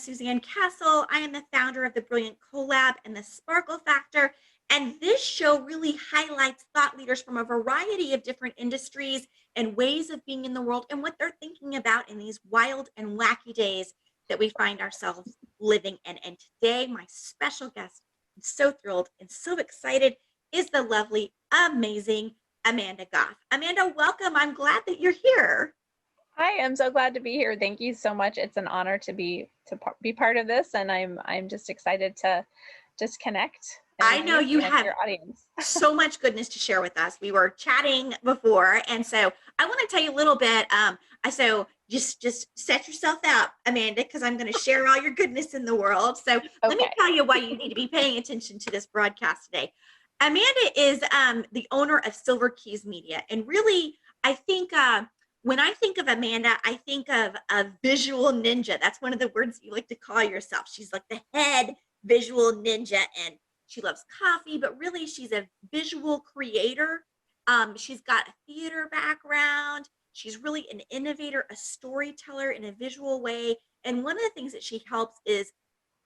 is Suzanne Castle. I am the founder of the Brilliant Collab and the Sparkle Factor. And this show really highlights thought leaders from a variety of different industries and ways of being in the world and what they're thinking about in these wild and wacky days that we find ourselves living in. And today, my special guest, I'm so thrilled and so excited, is the lovely, amazing Amanda Goff. Amanda, welcome. I'm glad that you're here. Hi, I'm so glad to be here. Thank you so much. It's an honor to be part of this, and I'm just excited to just connect. I know you have your audience. so much goodness to share with us. We were chatting before, and so I want to tell you a little bit. So just set yourself out, Amanda, because I'm going to share all your goodness in the world. So let me tell you why you need to be paying attention to this broadcast today. Amanda is the owner of Silver Keys Media, and really, I think when I think of Amanda, I think of a visual ninja. That's one of the words you like to call yourself. She's like the head visual ninja, and she loves coffee, but really she's a visual creator. She's got a theater background. She's really an innovator, a storyteller in a visual way. And one of the things that she helps is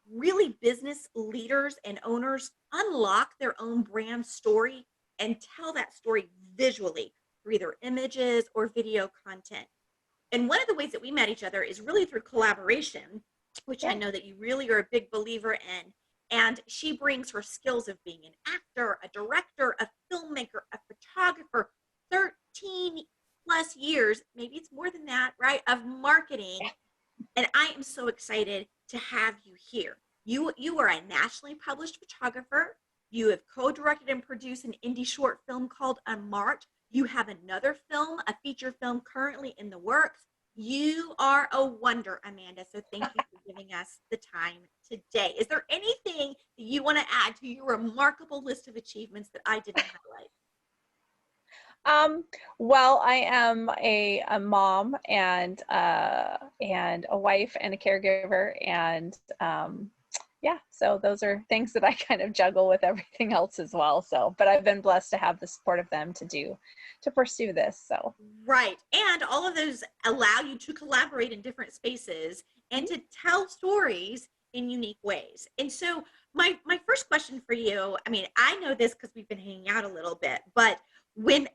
really business leaders and owners unlock their own brand story and tell that story visually through either images or video content. And one of the ways that we met each other is really through collaboration, which I know that you really are a big believer in. And she brings her skills of being an actor, a director, a filmmaker, a photographer, 13 plus years, maybe it's more than that, right, of marketing. And I am so excited to have you here. You are a nationally published photographer. You have co-directed and produced an indie short film called Unmarked. You have another film, a feature film currently in the works. You are a wonder, Amanda. So thank you for giving us the time today. Is there anything that you want to add to your remarkable list of achievements that I didn't highlight? Well, I am a mom and a wife and a caregiver, and yeah, so those are things that I kind of juggle with everything else as well. So, but I've been blessed to have the support of them to pursue this. So right, and all of those allow you to collaborate in different spaces and to tell stories in unique ways. And so my first question for you, I mean, I know this because we've been hanging out a little bit, but when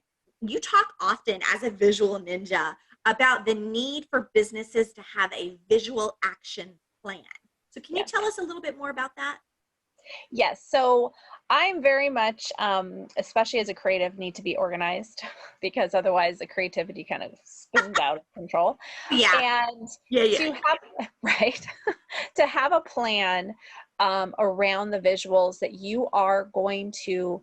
you talk often as a visual ninja about the need for businesses to have a visual action plan. So can you tell us a little bit more about that? Yes. So I'm very much, especially as a creative, need to be organized because otherwise the creativity kind of spins out of control. Yeah. And to have, right, to have a plan around the visuals that you are going to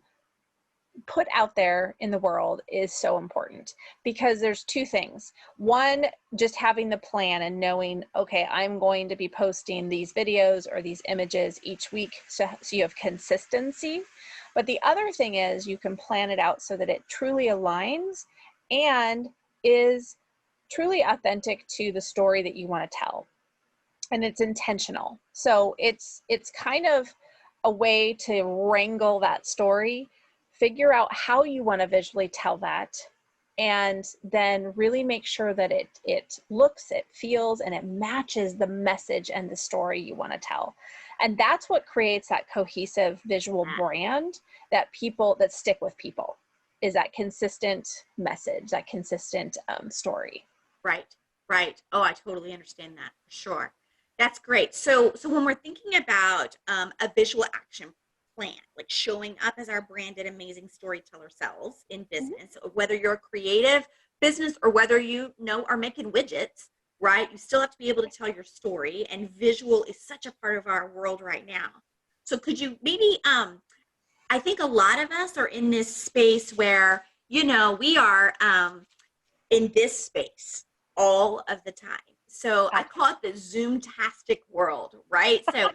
put out there in the world is so important, because there's two things. One, just having the plan and knowing, okay, I'm going to be posting these videos or these images each week, so you have consistency. But the other thing is you can plan it out so that it truly aligns and is truly authentic to the story that you want to tell, and it's intentional. So it's kind of a way to wrangle that story, figure out how you want to visually tell that, and then really make sure that it looks, it feels, and it matches the message and the story you want to tell. And that's what creates that cohesive visual brand that stick with people, is that consistent message, that consistent story. Right. Oh, I totally understand that for sure. That's great. So when we're thinking about a visual action plan, like showing up as our branded amazing storyteller selves in business, whether you're a creative business or whether you are making widgets, right? You still have to be able to tell your story, and visual is such a part of our world right now. So could you maybe, I think a lot of us are in this space where, we are in this space all of the time. So I call it the Zoom-tastic world, right? So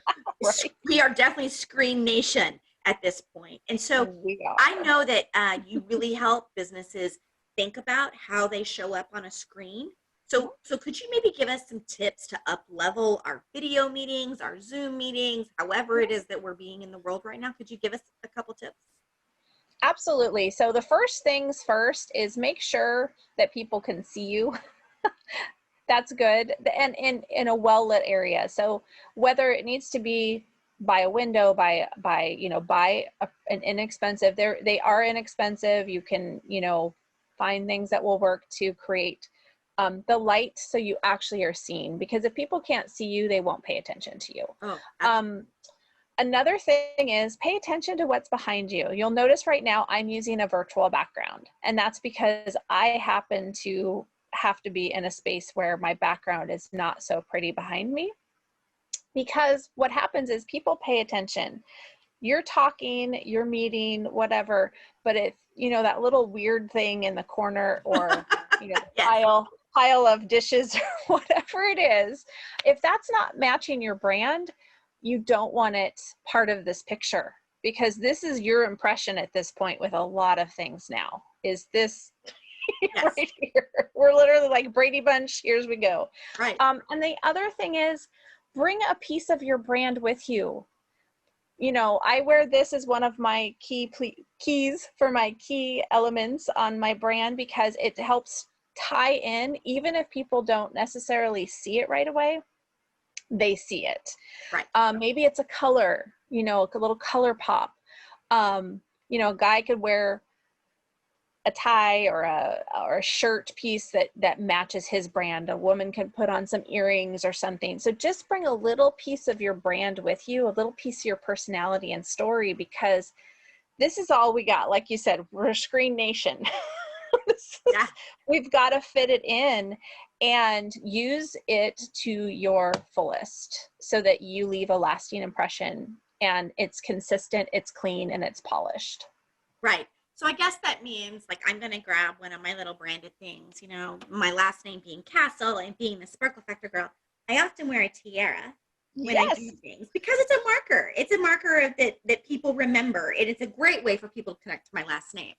we are definitely Screen Nation at this point. And so I know that you really help businesses think about how they show up on a screen. So could you maybe give us some tips to up-level our video meetings, our Zoom meetings, however it is that we're being in the world right now? Could you give us a couple tips? Absolutely. So the first things first is make sure that people can see you. That's good. And in a well-lit area. So whether it needs to be by a window, by an inexpensive, they are inexpensive. You can, find things that will work to create the light so you actually are seen, because if people can't see you, they won't pay attention to you. Oh, absolutely. Another thing is pay attention to what's behind you. You'll notice right now I'm using a virtual background, and that's because I happen to have to be in a space where my background is not so pretty behind me. Because what happens is people pay attention. You're talking, you're meeting, whatever, but if, that little weird thing in the corner, or, the Yes. pile of dishes or whatever it is, if that's not matching your brand, you don't want it part of this picture, because this is your impression at this point with a lot of things now. Is this Yes. right here? We're literally like Brady Bunch, here's we go. Right. And the other thing is, bring a piece of your brand with you. I wear this as one of my keys for my key elements on my brand, because it helps tie in, even if people don't necessarily see it right away, they see it. Right. Maybe it's a color, a little color pop. A guy could wear a tie or a shirt piece that matches his brand. A woman can put on some earrings or something. So just bring a little piece of your brand with you, a little piece of your personality and story, because this is all we got. Like you said, we're a screen nation. Yeah. We've got to fit it in and use it to your fullest so that you leave a lasting impression, and it's consistent, it's clean, and it's polished. Right. So I guess that means, like, I'm going to grab one of my little branded things, my last name being Castle and being the Sparkle Factor girl. I often wear a tiara when I do things, because it's a marker. It's a marker that people remember. And it's a great way for people to connect to my last name.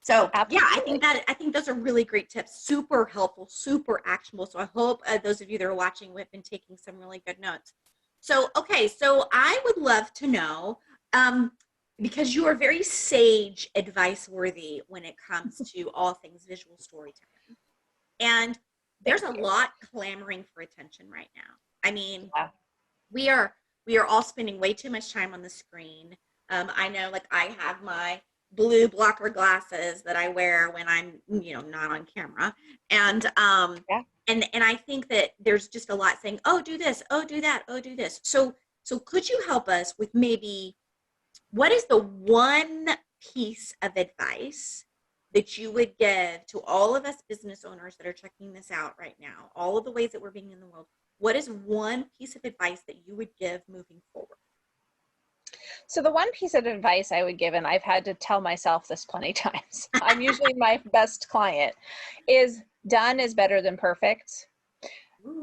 So Absolutely. yeah, I think those are really great tips. Super helpful, super actionable. So I hope those of you that are watching have been taking some really good notes. So, okay. So I would love to know, because you are very sage advice worthy when it comes to all things visual storytelling. And there's a lot clamoring for attention right now. I mean, we are all spending way too much time on the screen. I know, like, I have my blue blocker glasses that I wear when I'm, not on camera. And and I think that there's just a lot saying, oh, do this, oh, do that, oh, do this. So could you help us with maybe, what is the one piece of advice that you would give to all of us business owners that are checking this out right now, all of the ways that we're being in the world? What is one piece of advice that you would give moving forward? So the one piece of advice I would give, and I've had to tell myself this plenty of times, I'm usually my best client, is done is better than perfect.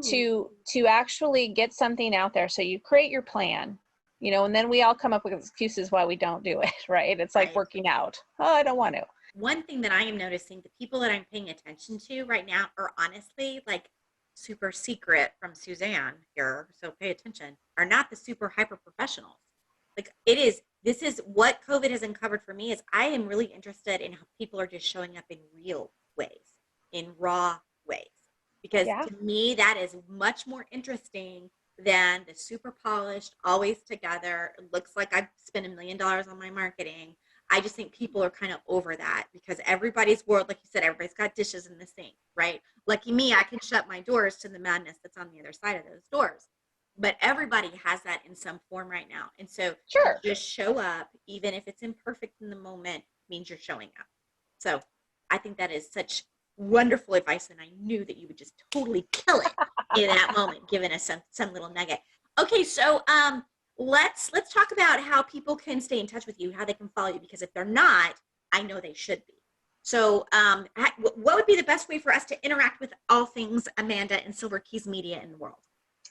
To actually get something out there. So you create your plan, and then we all come up with excuses why we don't do it, right? It's like working out. Oh, I don't want to. One thing that I am noticing, the people that I'm paying attention to right now are honestly, like, super secret from Suzanne here, so pay attention, are not the super hyper professionals. Like, this is what COVID has uncovered for me, is I am really interested in how people are just showing up in real ways, in raw ways. Because to me, that is much more interesting than the super polished, always together. It looks like I've spent $1 million on my marketing. I just think people are kind of over that, because everybody's world, like you said, everybody's got dishes in the sink, right? Lucky me, I can shut my doors to the madness that's on the other side of those doors. But everybody has that in some form right now. And so just show up, even if it's imperfect in the moment, means you're showing up. So I think that is such wonderful advice, and I knew that you would just totally kill it in that moment, giving us some little nugget. Okay, so let's talk about how people can stay in touch with you, how they can follow you, because if they're not, I know they should be. So what would be the best way for us to interact with all things Amanda and Silver Keys Media in the world?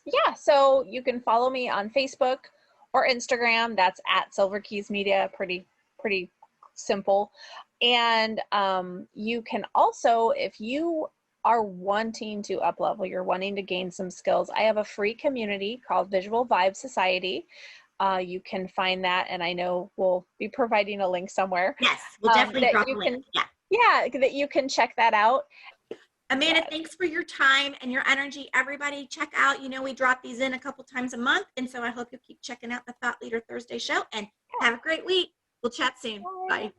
Yeah, so you can follow me on Facebook or Instagram. That's at Silver Keys Media. Pretty simple. And you can also, if you are wanting to up-level, you're wanting to gain some skills, I have a free community called Visual Vibe Society. You can find that, and I know we'll be providing a link somewhere. Yes, we'll definitely drop a link. Yeah, that you can check that out. Amanda, Yes. thanks for your time and your energy. Everybody, check out, we drop these in a couple times a month. And so I hope you'll keep checking out the Thought Leader Thursday show and have a great week. We'll chat soon. Bye. Bye.